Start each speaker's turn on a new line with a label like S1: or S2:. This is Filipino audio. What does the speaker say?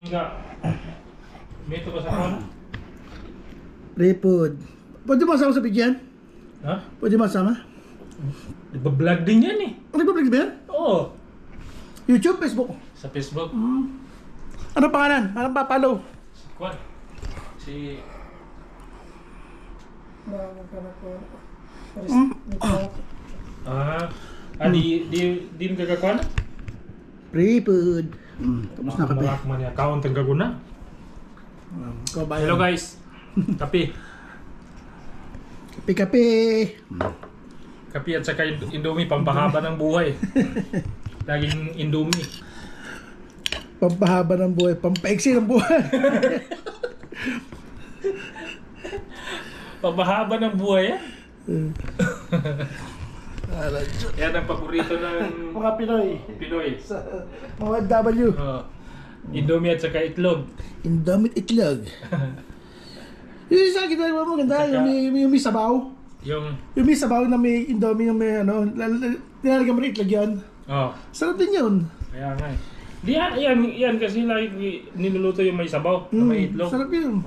S1: Enggak. May ito ba sa phone?
S2: Free food. Pwede masama sa bigyan?
S1: Ha?
S2: Pwede masama?
S1: Nagbablog din yan eh.
S2: Ano ba ba yan?
S1: Oo.
S2: YouTube, Facebook?
S1: Sa Facebook.
S2: Ano pangalan? Anong papalo?
S1: Si Kwan. Si... Di nagkakakwan?
S2: Free food. Tapos na kape.
S1: Marak man yung account ang gaguna. Hello guys. Kape.
S2: Kape-kape.
S1: Kape at saka Indomie, pampahaba ng buhay. Laging Indomie.
S2: Pampahaba ng buhay, pampaiksi ng buhay.
S1: Pampahaba ng buhay eh. Yan ang paborito ng
S2: Mga Pinoy.
S1: Pinoy.
S2: Sa mga W.
S1: Indomie at saka itlog.
S2: Indomit itlog. Yung isa ginagawa mo ganda, yung may sabaw.
S1: Yung...
S2: Yung may sabaw na may Indomie yung may ano, nilalagyan mo rin itlog yun. Sarap din yun.
S1: Kaya nga eh. Yan kasi lagi niluluto yung may sabaw na may itlog.
S2: Sarap yun.